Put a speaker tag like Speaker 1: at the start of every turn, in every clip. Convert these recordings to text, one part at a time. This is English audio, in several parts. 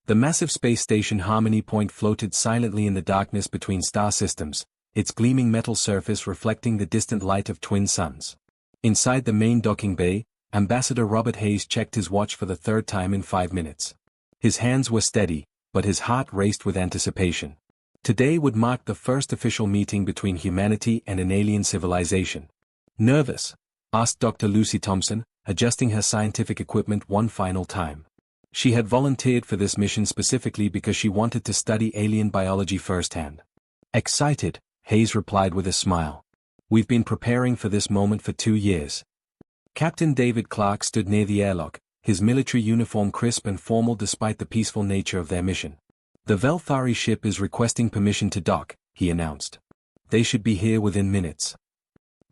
Speaker 1: The massive space station Harmony Point floated silently in the darkness between star systems, its gleaming metal surface reflecting the distant light of twin suns. Inside the main docking bay, Ambassador Robert Hayes checked his watch for the third time in 5 minutes. His hands were steady, but his heart raced with anticipation. Today would mark the first official meeting between humanity and an alien civilization. Nervous? Asked Dr. Lucy Thompson, adjusting her scientific equipment one final time. She had volunteered for this mission specifically because she wanted to study alien biology firsthand. Excited, Hayes replied with a smile. We've been preparing for this moment for 2 years. Captain David Clark stood near the airlock, his military uniform crisp and formal despite the peaceful nature of their mission. The Velthari ship is requesting permission to dock, he announced. They should be here within minutes.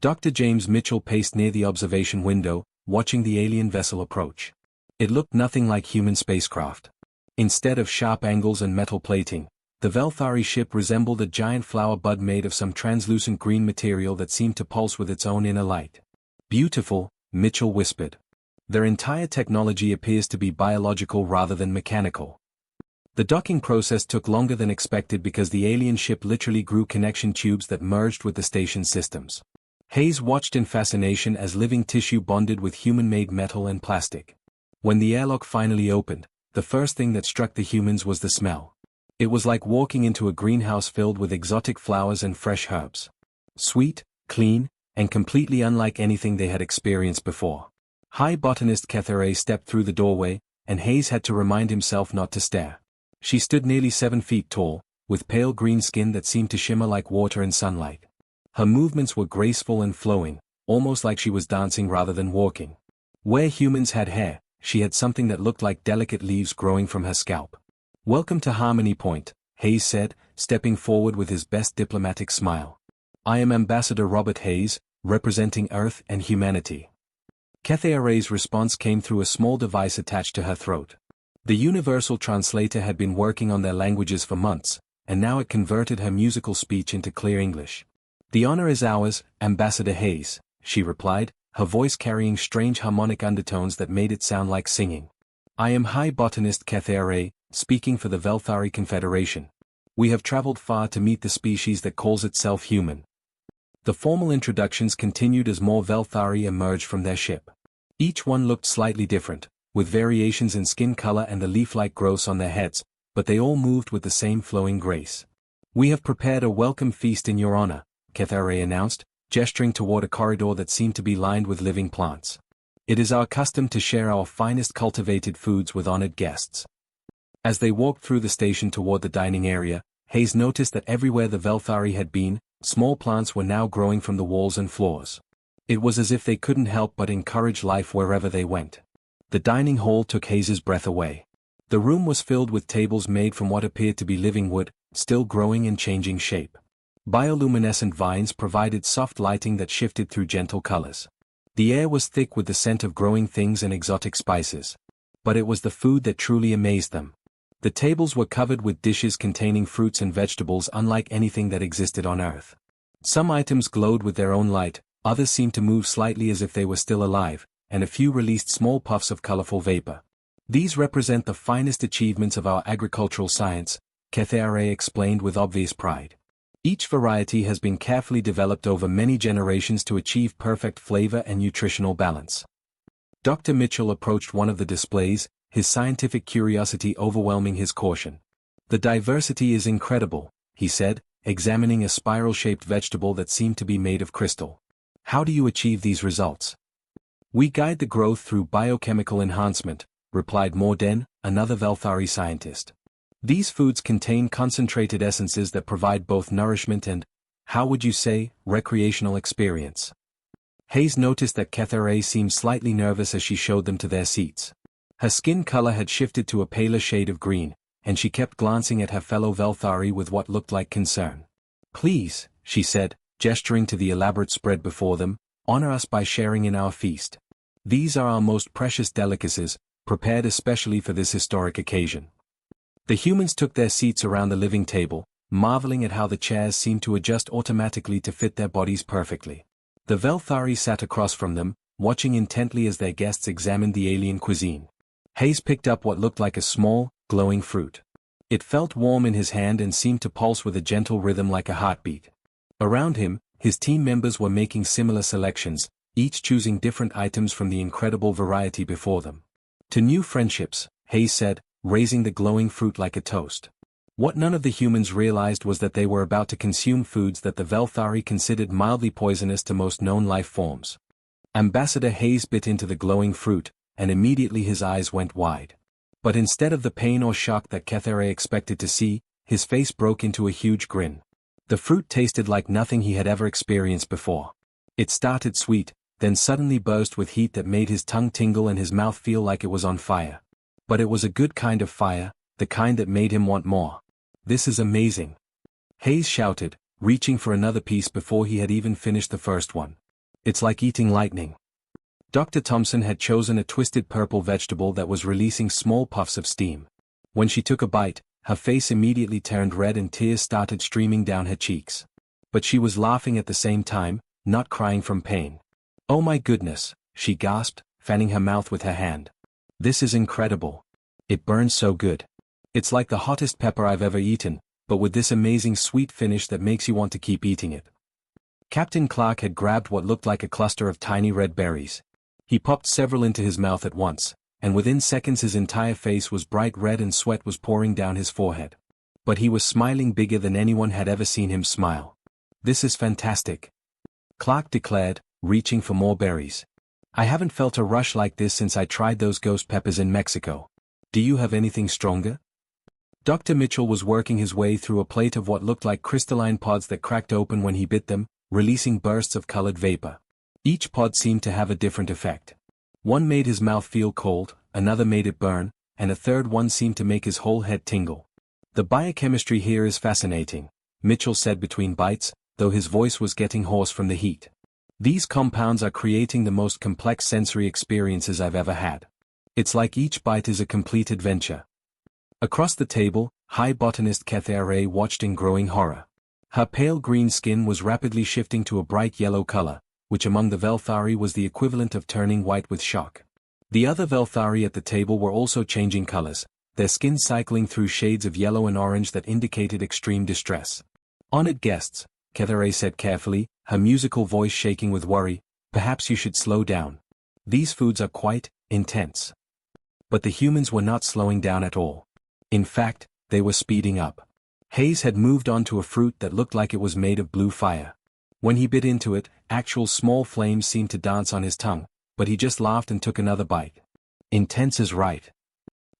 Speaker 1: Dr. James Mitchell paced near the observation window, watching the alien vessel approach. It looked nothing like human spacecraft. Instead of sharp angles and metal plating, the Velthari ship resembled a giant flower bud made of some translucent green material that seemed to pulse with its own inner light. Beautiful, Mitchell whispered. Their entire technology appears to be biological rather than mechanical. The docking process took longer than expected because the alien ship literally grew connection tubes that merged with the station's systems. Hayes watched in fascination as living tissue bonded with human-made metal and plastic. When the airlock finally opened, the first thing that struck the humans was the smell. It was like walking into a greenhouse filled with exotic flowers and fresh herbs. Sweet, clean, and completely unlike anything they had experienced before. High botanist Catherine stepped through the doorway, and Hayes had to remind himself not to stare. She stood nearly 7 feet tall, with pale green skin that seemed to shimmer like water in sunlight. Her movements were graceful and flowing, almost like she was dancing rather than walking. Where humans had hair, she had something that looked like delicate leaves growing from her scalp. Welcome to Harmony Point, Hayes said, stepping forward with his best diplomatic smile. I am Ambassador Robert Hayes, representing Earth and humanity. Cathayara's response came through a small device attached to her throat. The universal translator had been working on their languages for months, and now it converted her musical speech into clear English. The honor is ours, Ambassador Hayes, she replied, her voice carrying strange harmonic undertones that made it sound like singing. I am High Botanist Cathayara, speaking for the Velthari Confederation. We have traveled far to meet the species that calls itself human. The formal introductions continued as more Velthari emerged from their ship. Each one looked slightly different, with variations in skin color and the leaf-like growths on their heads, but they all moved with the same flowing grace. We have prepared a welcome feast in your honor, Cathayara announced, gesturing toward a corridor that seemed to be lined with living plants. It is our custom to share our finest cultivated foods with honored guests. As they walked through the station toward the dining area, Hayes noticed that everywhere the Velthari had been, small plants were now growing from the walls and floors. It was as if they couldn't help but encourage life wherever they went. The dining hall took Hayes's breath away. The room was filled with tables made from what appeared to be living wood, still growing and changing shape. Bioluminescent vines provided soft lighting that shifted through gentle colors. The air was thick with the scent of growing things and exotic spices. But it was the food that truly amazed them. The tables were covered with dishes containing fruits and vegetables unlike anything that existed on Earth. Some items glowed with their own light, others seemed to move slightly as if they were still alive, and a few released small puffs of colorful vapor. These represent the finest achievements of our agricultural science, Cathayara explained with obvious pride. Each variety has been carefully developed over many generations to achieve perfect flavor and nutritional balance. Dr. Mitchell approached one of the displays, his scientific curiosity overwhelming his caution. The diversity is incredible, he said, examining a spiral-shaped vegetable that seemed to be made of crystal. How do you achieve these results? We guide the growth through biochemical enhancement, replied Morden, another Velthari scientist. These foods contain concentrated essences that provide both nourishment and, how would you say, recreational experience. Hayes noticed that Cathayara seemed slightly nervous as she showed them to their seats. Her skin color had shifted to a paler shade of green, and she kept glancing at her fellow Velthari with what looked like concern. Please, she said, gesturing to the elaborate spread before them, honor us by sharing in our feast. These are our most precious delicacies, prepared especially for this historic occasion. The humans took their seats around the living table, marveling at how the chairs seemed to adjust automatically to fit their bodies perfectly. The Velthari sat across from them, watching intently as their guests examined the alien cuisine. Hayes picked up what looked like a small, glowing fruit. It felt warm in his hand and seemed to pulse with a gentle rhythm like a heartbeat. Around him, his team members were making similar selections, each choosing different items from the incredible variety before them. To new friendships, Hayes said, raising the glowing fruit like a toast. What none of the humans realized was that they were about to consume foods that the Velthari considered mildly poisonous to most known life forms. Ambassador Hayes bit into the glowing fruit, and immediately his eyes went wide. But instead of the pain or shock that Kethere expected to see, his face broke into a huge grin. The fruit tasted like nothing he had ever experienced before. It started sweet, then suddenly burst with heat that made his tongue tingle and his mouth feel like it was on fire. But it was a good kind of fire, the kind that made him want more. "This is amazing!" Hayes shouted, reaching for another piece before he had even finished the first one. "It's like eating lightning." Dr. Thompson had chosen a twisted purple vegetable that was releasing small puffs of steam. When she took a bite, her face immediately turned red and tears started streaming down her cheeks. But she was laughing at the same time, not crying from pain. "Oh my goodness," she gasped, fanning her mouth with her hand. "This is incredible. It burns so good. It's like the hottest pepper I've ever eaten, but with this amazing sweet finish that makes you want to keep eating it." Captain Clark had grabbed what looked like a cluster of tiny red berries. He popped several into his mouth at once, and within seconds his entire face was bright red and sweat was pouring down his forehead. But he was smiling bigger than anyone had ever seen him smile. "This is fantastic," Clark declared, reaching for more berries. "I haven't felt a rush like this since I tried those ghost peppers in Mexico. Do you have anything stronger?" Dr. Mitchell was working his way through a plate of what looked like crystalline pods that cracked open when he bit them, releasing bursts of colored vapor. Each pod seemed to have a different effect. One made his mouth feel cold, another made it burn, and a third one seemed to make his whole head tingle. "The biochemistry here is fascinating," Mitchell said between bites, though his voice was getting hoarse from the heat. "These compounds are creating the most complex sensory experiences I've ever had. It's like each bite is a complete adventure." Across the table, High Botanist Kethere watched in growing horror. Her pale green skin was rapidly shifting to a bright yellow color, which among the Velthari was the equivalent of turning white with shock. The other Velthari at the table were also changing colors, their skin cycling through shades of yellow and orange that indicated extreme distress. "Honored guests," Kethere said carefully, her musical voice shaking with worry, "perhaps you should slow down. These foods are quite intense." But the humans were not slowing down at all. In fact, they were speeding up. Hayes had moved on to a fruit that looked like it was made of blue fire. When he bit into it, actual small flames seemed to dance on his tongue, but he just laughed and took another bite. "Intense is right,"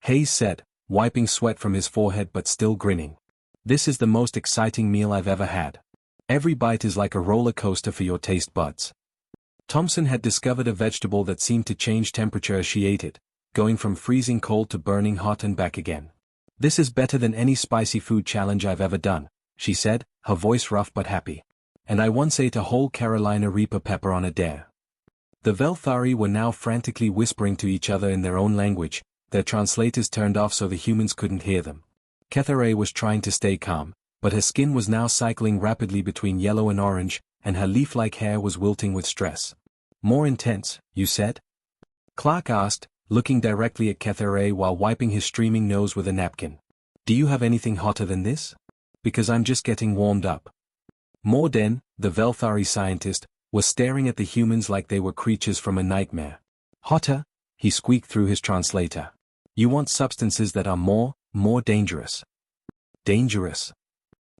Speaker 1: Hayes said, wiping sweat from his forehead but still grinning. "This is the most exciting meal I've ever had. Every bite is like a roller coaster for your taste buds." Thompson had discovered a vegetable that seemed to change temperature as she ate it, going from freezing cold to burning hot and back again. "This is better than any spicy food challenge I've ever done," she said, her voice rough but happy. "And I once ate a whole Carolina Reaper pepper on a dare." The Velthari were now frantically whispering to each other in their own language, their translators turned off so the humans couldn't hear them. Kethere was trying to stay calm, but her skin was now cycling rapidly between yellow and orange, and her leaf-like hair was wilting with stress. "More intense, you said?" Clark asked, looking directly at Kethere while wiping his streaming nose with a napkin. "Do you have anything hotter than this? Because I'm just getting warmed up." Morden, the Velthari scientist, was staring at the humans like they were creatures from a nightmare. "Hotter?" he squeaked through his translator. "You want substances that are more dangerous." "Dangerous?"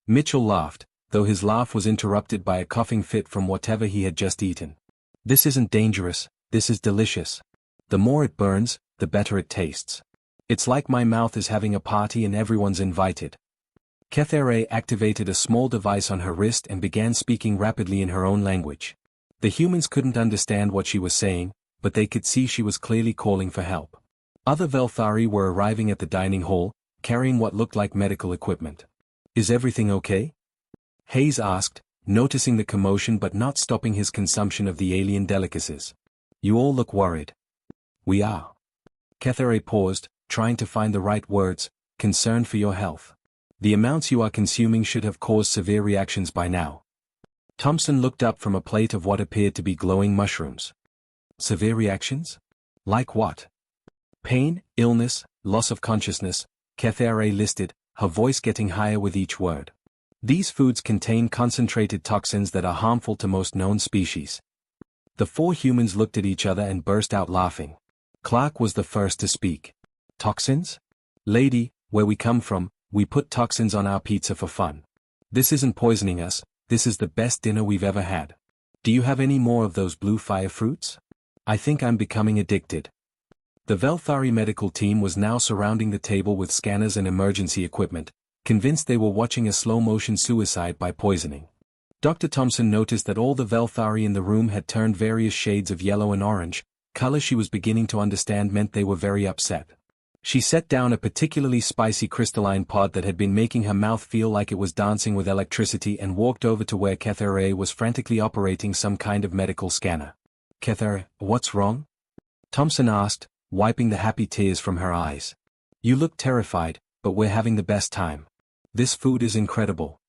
Speaker 1: Mitchell laughed, though his laugh was interrupted by a coughing fit from whatever he had just eaten. "This isn't dangerous, this is delicious. The more it burns, the better it tastes. It's like my mouth is having a party and everyone's invited." Kethere activated a small device on her wrist and began speaking rapidly in her own language. The humans couldn't understand what she was saying, but they could see she was clearly calling for help. Other Velthari were arriving at the dining hall, carrying what looked like medical equipment. "Is everything okay?" Hayes asked, noticing the commotion but not stopping his consumption of the alien delicacies. "You all look worried." "We are." Kethere paused, trying to find the right words, "concerned for your health. The amounts you are consuming should have caused severe reactions by now." Thompson looked up from a plate of what appeared to be glowing mushrooms. "Severe reactions? Like what?" "Pain, illness, loss of consciousness, Kethera listed, her voice getting higher with each word. These foods contain concentrated toxins that are harmful to most known species. The four humans looked at each other and burst out laughing. Clark was the first to speak. Toxins? Lady, where we come from, we put toxins on our pizza for fun. This isn't poisoning us, this is the best dinner we've ever had. Do you have any more of those blue fire fruits? I think I'm becoming addicted. The Velthari medical team was now surrounding the table with scanners and emergency equipment, convinced they were watching a slow-motion suicide by poisoning. Dr. Thompson noticed that all the Velthari in the room had turned various shades of yellow and orange, colors she was beginning to understand meant they were very upset. She set down a particularly spicy crystalline pod that had been making her mouth feel like it was dancing with electricity and walked over to where Kethera was frantically operating some kind of medical scanner. Kethera, what's wrong? Thompson asked, wiping the happy tears from her eyes. You look terrified, but we're having the best time. This food is incredible.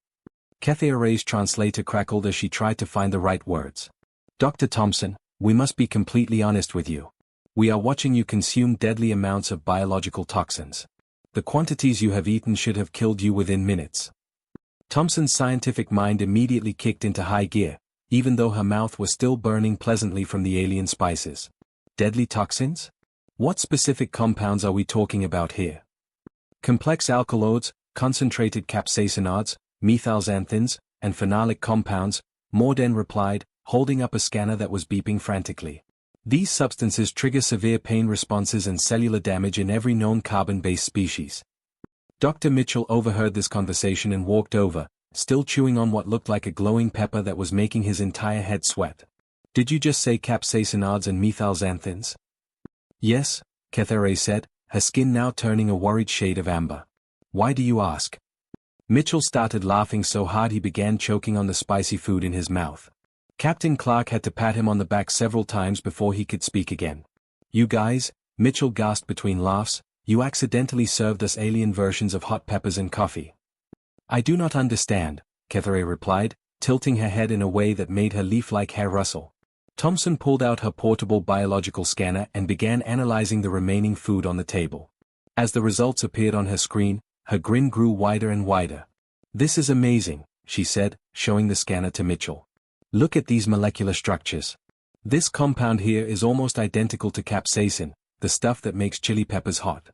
Speaker 1: Kethera's translator crackled as she tried to find the right words. Dr. Thompson, we must be completely honest with you. We are watching you consume deadly amounts of biological toxins. The quantities you have eaten should have killed you within minutes. Thompson's scientific mind immediately kicked into high gear, even though her mouth was still burning pleasantly from the alien spices. Deadly toxins? What specific compounds are we talking about here? Complex alkaloids, concentrated capsaicinoids, methylxanthines, and phenolic compounds, Morden replied, holding up a scanner that was beeping frantically. These substances trigger severe pain responses and cellular damage in every known carbon-based species. Dr. Mitchell overheard this conversation and walked over, still chewing on what looked like a glowing pepper that was making his entire head sweat. Did you just say capsaicinoids and methylxanthines? Yes, Kethera said, her skin now turning a worried shade of amber. Why do you ask? Mitchell started laughing so hard he began choking on the spicy food in his mouth. Captain Clark had to pat him on the back several times before he could speak again. You guys, Mitchell gasped between laughs, you accidentally served us alien versions of hot peppers and coffee. I do not understand, Kethera replied, tilting her head in a way that made her leaf-like hair rustle. Thompson pulled out her portable biological scanner and began analyzing the remaining food on the table. As the results appeared on her screen, her grin grew wider and wider. This is amazing, she said, showing the scanner to Mitchell. Look at these molecular structures. This compound here is almost identical to capsaicin, the stuff that makes chili peppers hot.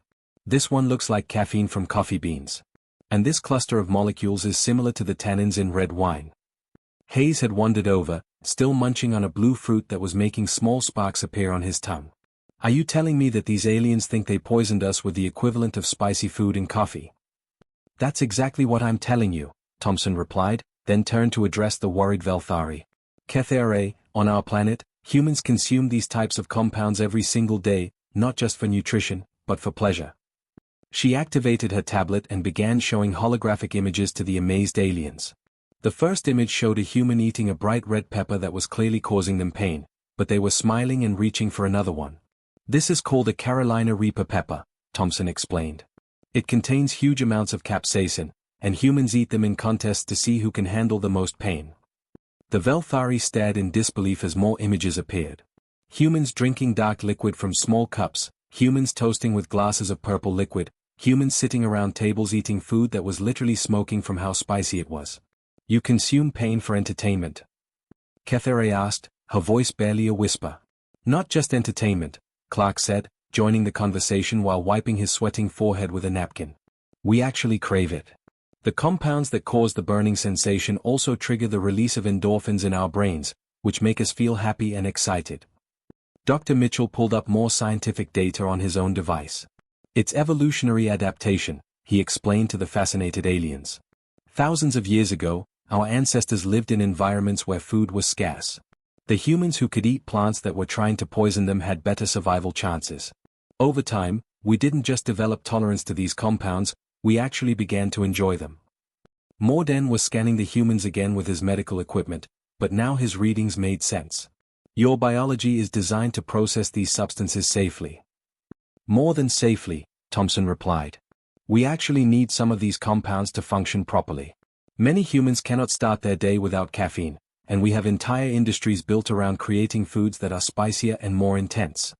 Speaker 1: This one looks like caffeine from coffee beans. And this cluster of molecules is similar to the tannins in red wine. Hayes had wandered over, still munching on a blue fruit that was making small sparks appear on his tongue. Are you telling me that these aliens think they poisoned us with the equivalent of spicy food in coffee? That's exactly what I'm telling you, Thompson replied, then turned to address the worried Velthari. Kethera, on our planet, humans consume these types of compounds every single day, not just for nutrition, but for pleasure. She activated her tablet and began showing holographic images to the amazed aliens. The first image showed a human eating a bright red pepper that was clearly causing them pain, but they were smiling and reaching for another one. This is called a Carolina Reaper pepper, Thompson explained. It contains huge amounts of capsaicin, and humans eat them in contests to see who can handle the most pain. The Velthari stared in disbelief as more images appeared. Humans drinking dark liquid from small cups, humans toasting with glasses of purple liquid, humans sitting around tables eating food that was literally smoking from how spicy it was. You consume pain for entertainment? Kethera asked, her voice barely a whisper. Not just entertainment, Clark said, joining the conversation while wiping his sweating forehead with a napkin. We actually crave it. The compounds that cause the burning sensation also trigger the release of endorphins in our brains, which make us feel happy and excited. Dr. Mitchell pulled up more scientific data on his own device. It's evolutionary adaptation, he explained to the fascinated aliens. Thousands of years ago, our ancestors lived in environments where food was scarce. The humans who could eat plants that were trying to poison them had better survival chances. Over time, we didn't just develop tolerance to these compounds, we actually began to enjoy them. Morden was scanning the humans again with his medical equipment, but now his readings made sense. Your biology is designed to process these substances safely. More than safely, Thompson replied. We actually need some of these compounds to function properly. Many humans cannot start their day without caffeine, and we have entire industries built around creating foods that are spicier and more intense.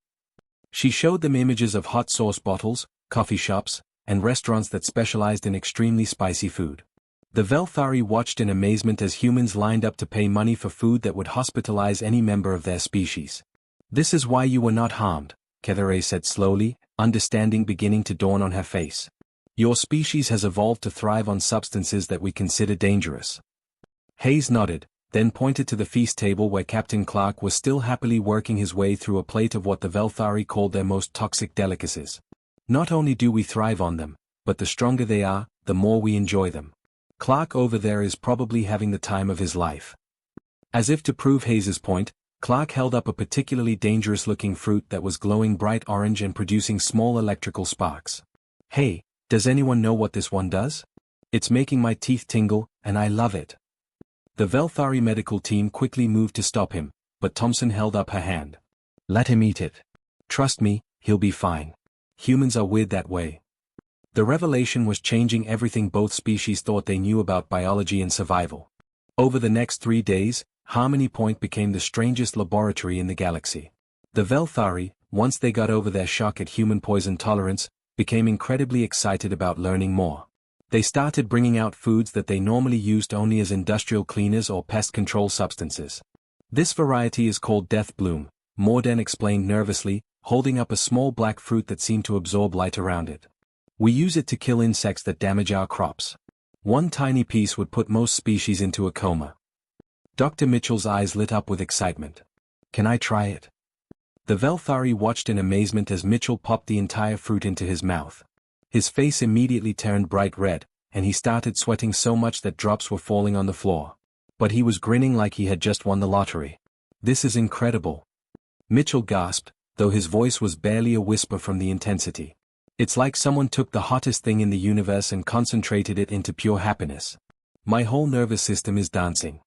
Speaker 1: She showed them images of hot sauce bottles, coffee shops, and restaurants that specialized in extremely spicy food. The Velthari watched in amazement as humans lined up to pay money for food that would hospitalize any member of their species. "This is why you were not harmed," Kethere said slowly, understanding beginning to dawn on her face. "Your species has evolved to thrive on substances that we consider dangerous." Hayes nodded, then pointed to the feast table where Captain Clark was still happily working his way through a plate of what the Velthari called their most toxic delicacies. "Not only do we thrive on them, but the stronger they are, the more we enjoy them. Clark over there is probably having the time of his life." As if to prove Hayes's point, Clark held up a particularly dangerous-looking fruit that was glowing bright orange and producing small electrical sparks. "Hey, does anyone know what this one does? It's making my teeth tingle, and I love it." The Velthari medical team quickly moved to stop him, but Thompson held up her hand. "Let him eat it. Trust me, he'll be fine. Humans are weird that way." The revelation was changing everything both species thought they knew about biology and survival. Over the next 3 days, Harmony Point became the strangest laboratory in the galaxy. The Velthari, once they got over their shock at human poison tolerance, became incredibly excited about learning more. They started bringing out foods that they normally used only as industrial cleaners or pest control substances. "This variety is called Death Bloom," Morden explained nervously, holding up a small black fruit that seemed to absorb light around it. "We use it to kill insects that damage our crops. One tiny piece would put most species into a coma." Dr. Mitchell's eyes lit up with excitement. "Can I try it?" The Velthari watched in amazement as Mitchell popped the entire fruit into his mouth. His face immediately turned bright red, and he started sweating so much that drops were falling on the floor. But he was grinning like he had just won the lottery. "This is incredible." Mitchell gasped, though his voice was barely a whisper from the intensity. "It's like someone took the hottest thing in the universe and concentrated it into pure happiness. My whole nervous system is dancing."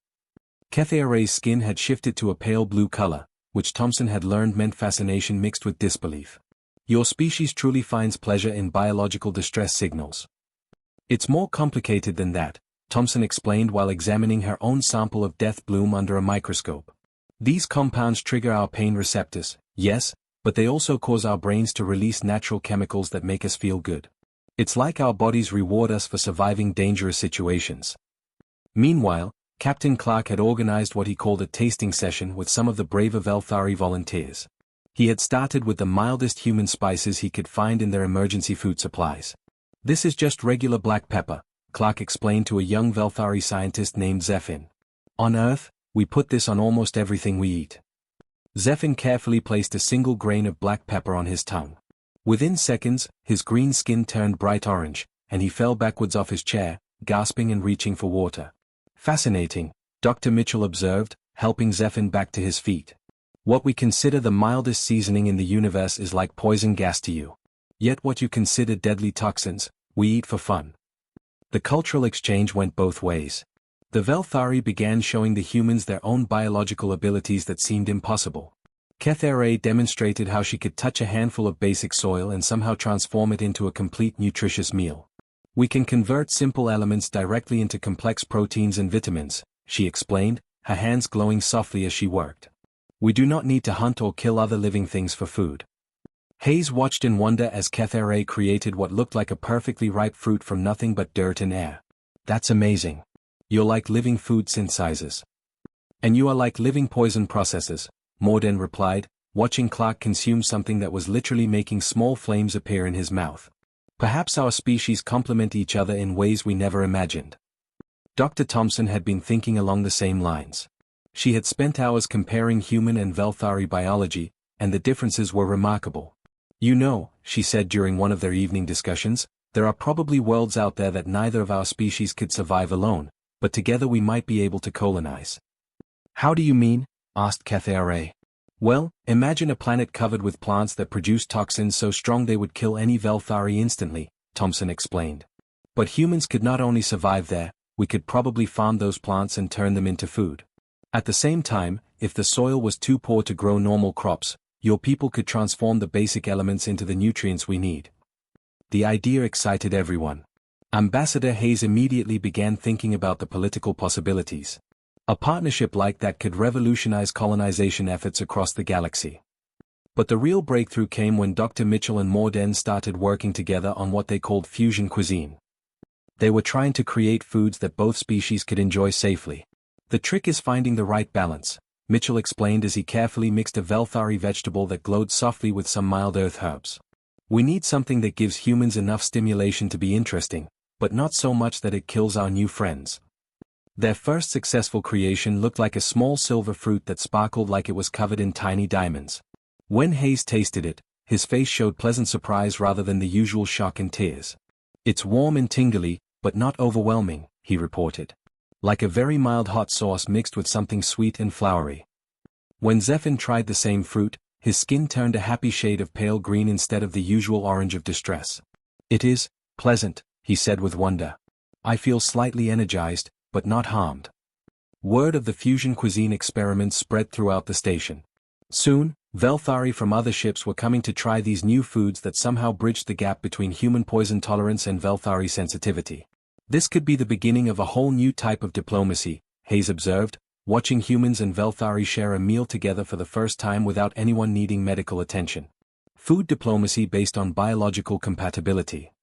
Speaker 1: Ketheare's skin had shifted to a pale blue color, which Thompson had learned meant fascination mixed with disbelief. "Your species truly finds pleasure in biological distress signals." "It's more complicated than that," Thompson explained while examining her own sample of Death Bloom under a microscope. "These compounds trigger our pain receptors, yes, but they also cause our brains to release natural chemicals that make us feel good. It's like our bodies reward us for surviving dangerous situations." Meanwhile, Captain Clark had organized what he called a tasting session with some of the braver Velthari volunteers. He had started with the mildest human spices he could find in their emergency food supplies. "This is just regular black pepper," Clark explained to a young Velthari scientist named Zephin. "On Earth, we put this on almost everything we eat." Zephin carefully placed a single grain of black pepper on his tongue. Within seconds, his green skin turned bright orange, and he fell backwards off his chair, gasping and reaching for water. "Fascinating," Dr. Mitchell observed, helping Zephin back to his feet. "What we consider the mildest seasoning in the universe is like poison gas to you. Yet what you consider deadly toxins, we eat for fun." The cultural exchange went both ways. The Velthari began showing the humans their own biological abilities that seemed impossible. Kethere demonstrated how she could touch a handful of basic soil and somehow transform it into a complete nutritious meal. "We can convert simple elements directly into complex proteins and vitamins," she explained, her hands glowing softly as she worked. "We do not need to hunt or kill other living things for food." Hayes watched in wonder as Kethere created what looked like a perfectly ripe fruit from nothing but dirt and air. "That's amazing. You're like living food synthesizers." "And you are like living poison processors," Morden replied, watching Clark consume something that was literally making small flames appear in his mouth. "Perhaps our species complement each other in ways we never imagined." Dr. Thompson had been thinking along the same lines. She had spent hours comparing human and Velthari biology, and the differences were remarkable. "You know," she said during one of their evening discussions, "there are probably worlds out there that neither of our species could survive alone, but together we might be able to colonize." "How do you mean?" asked Kethere. "Well, imagine a planet covered with plants that produce toxins so strong they would kill any Velthari instantly," Thompson explained. "But humans could not only survive there, we could probably farm those plants and turn them into food. At the same time, if the soil was too poor to grow normal crops, your people could transform the basic elements into the nutrients we need." The idea excited everyone. Ambassador Hayes immediately began thinking about the political possibilities. A partnership like that could revolutionize colonization efforts across the galaxy. But the real breakthrough came when Dr. Mitchell and Morden started working together on what they called fusion cuisine. They were trying to create foods that both species could enjoy safely. The trick is finding the right balance, Mitchell explained as he carefully mixed a Velthari vegetable that glowed softly with some mild earth herbs. We need something that gives humans enough stimulation to be interesting, but not so much that it kills our new friends. Their first successful creation looked like a small silver fruit that sparkled like it was covered in tiny diamonds. When Hayes tasted it, his face showed pleasant surprise rather than the usual shock and tears. It's warm and tingly, but not overwhelming, he reported. Like a very mild hot sauce mixed with something sweet and floury. When Zephin tried the same fruit, his skin turned a happy shade of pale green instead of the usual orange of distress. It is pleasant, he said with wonder. I feel slightly energized, but not harmed. Word of the fusion cuisine experiments spread throughout the station. Soon, Velthari from other ships were coming to try these new foods that somehow bridged the gap between human poison tolerance and Velthari sensitivity. This could be the beginning of a whole new type of diplomacy, Hayes observed, watching humans and Velthari share a meal together for the first time without anyone needing medical attention. Food diplomacy based on biological compatibility.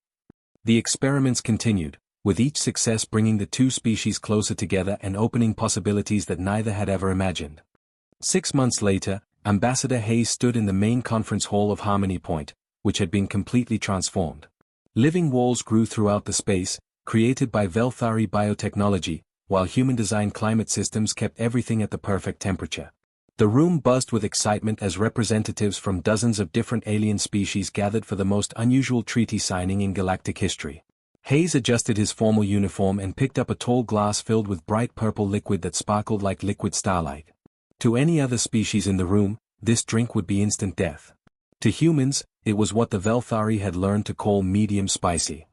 Speaker 1: The experiments continued, with each success bringing the two species closer together and opening possibilities that neither had ever imagined. 6 months later, Ambassador Hayes stood in the main conference hall of Harmony Point, which had been completely transformed. Living walls grew throughout the space, created by Velthari biotechnology, while human-designed climate systems kept everything at the perfect temperature. The room buzzed with excitement as representatives from dozens of different alien species gathered for the most unusual treaty signing in galactic history. Hayes adjusted his formal uniform and picked up a tall glass filled with bright purple liquid that sparkled like liquid starlight. To any other species in the room, this drink would be instant death. To humans, it was what the Velthari had learned to call medium spicy.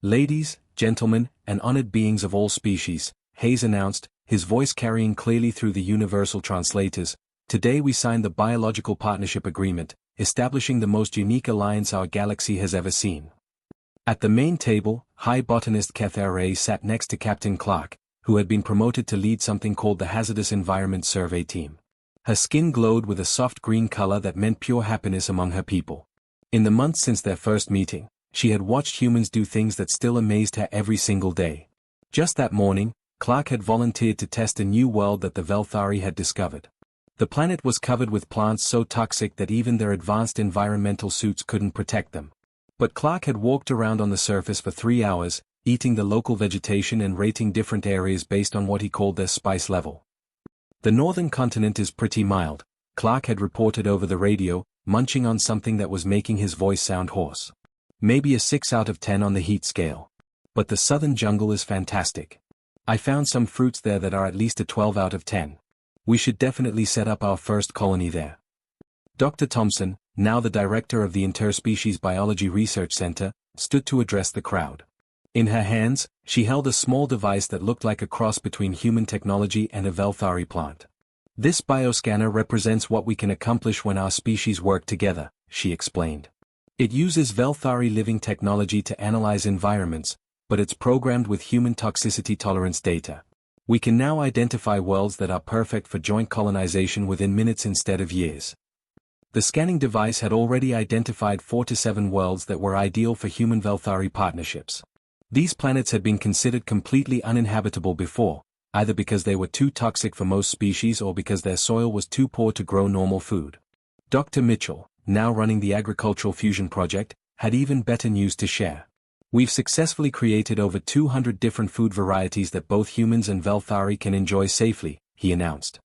Speaker 1: Ladies, gentlemen, and honored beings of all species, Hayes announced, his voice carrying clearly through the universal translators, today we signed the Biological Partnership Agreement, establishing the most unique alliance our galaxy has ever seen. At the main table, High Botanist Kether sat next to Captain Clark, who had been promoted to lead something called the Hazardous Environment Survey Team. Her skin glowed with a soft green color that meant pure happiness among her people. In the months since their first meeting, she had watched humans do things that still amazed her every single day. Just that morning, Clark had volunteered to test a new world that the Velthari had discovered. The planet was covered with plants so toxic that even their advanced environmental suits couldn't protect them. But Clark had walked around on the surface for 3 hours, eating the local vegetation and rating different areas based on what he called their spice level. The northern continent is pretty mild, Clark had reported over the radio, munching on something that was making his voice sound hoarse. Maybe a 6 out of 10 on the heat scale. But the southern jungle is fantastic. I found some fruits there that are at least a 12 out of 10. We should definitely set up our first colony there. Dr. Thompson, now the director of the Interspecies Biology Research Center, stood to address the crowd. In her hands, she held a small device that looked like a cross between human technology and a Velthari plant. This bioscanner represents what we can accomplish when our species work together, she explained. It uses Velthari living technology to analyze environments, but it's programmed with human toxicity tolerance data. We can now identify worlds that are perfect for joint colonization within minutes instead of years. The scanning device had already identified 4 to 7 worlds that were ideal for human Velthari partnerships. These planets had been considered completely uninhabitable before, either because they were too toxic for most species or because their soil was too poor to grow normal food. Dr. Mitchell, now running the Agricultural Fusion Project, had even better news to share. We've successfully created over 200 different food varieties that both humans and Velthari can enjoy safely, he announced.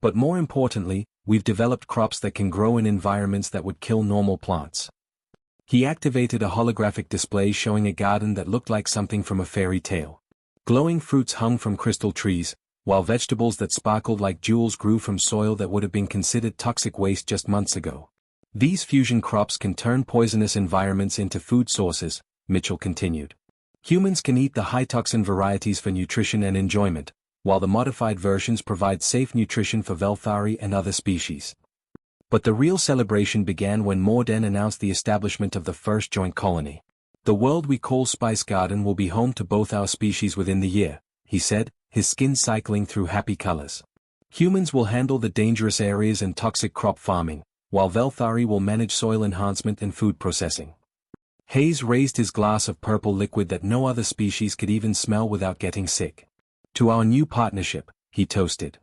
Speaker 1: But more importantly, we've developed crops that can grow in environments that would kill normal plants. He activated a holographic display showing a garden that looked like something from a fairy tale. Glowing fruits hung from crystal trees, while vegetables that sparkled like jewels grew from soil that would have been considered toxic waste just months ago. These fusion crops can turn poisonous environments into food sources, Mitchell continued. Humans can eat the high-toxin varieties for nutrition and enjoyment, while the modified versions provide safe nutrition for Velthari and other species. But the real celebration began when Morden announced the establishment of the first joint colony. The world we call Spice Garden will be home to both our species within the year, he said, his skin cycling through happy colors. Humans will handle the dangerous areas and toxic crop farming, while Velthari will manage soil enhancement and food processing. Hayes raised his glass of purple liquid that no other species could even smell without getting sick. To our new partnership, he toasted.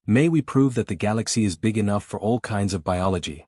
Speaker 1: May we prove that the galaxy is big enough for all kinds of biology.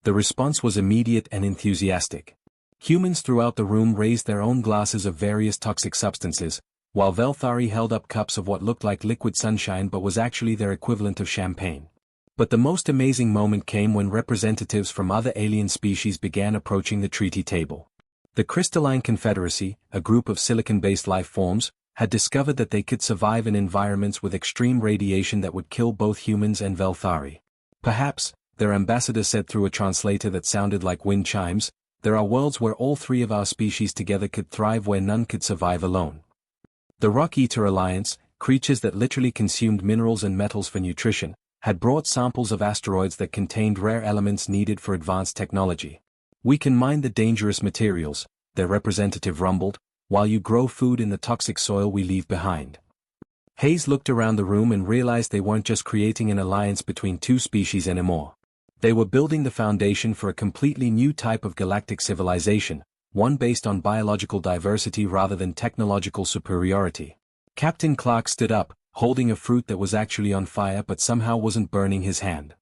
Speaker 1: The response was immediate and enthusiastic. Humans throughout the room raised their own glasses of various toxic substances, while Velthari held up cups of what looked like liquid sunshine but was actually their equivalent of champagne. But the most amazing moment came when representatives from other alien species began approaching the treaty table. The Crystalline Confederacy, a group of silicon-based life forms, had discovered that they could survive in environments with extreme radiation that would kill both humans and Velthari. Perhaps, their ambassador said through a translator that sounded like wind chimes, there are worlds where all three of our species together could thrive where none could survive alone. The Rock Eater Alliance, creatures that literally consumed minerals and metals for nutrition, had brought samples of asteroids that contained rare elements needed for advanced technology. We can mine the dangerous materials, their representative rumbled, while you grow food in the toxic soil we leave behind. Hayes looked around the room and realized they weren't just creating an alliance between two species anymore. They were building the foundation for a completely new type of galactic civilization, one based on biological diversity rather than technological superiority. Captain Clark stood up, holding a fruit that was actually on fire but somehow wasn't burning his hand.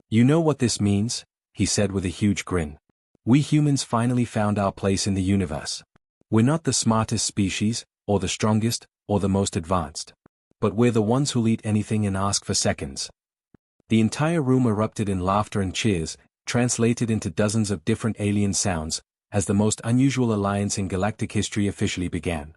Speaker 1: You know what this means? He said with a huge grin. We humans finally found our place in the universe. We're not the smartest species, or the strongest, or the most advanced. But we're the ones who'll eat anything and ask for seconds. The entire room erupted in laughter and cheers, translated into dozens of different alien sounds, as the most unusual alliance in galactic history officially began.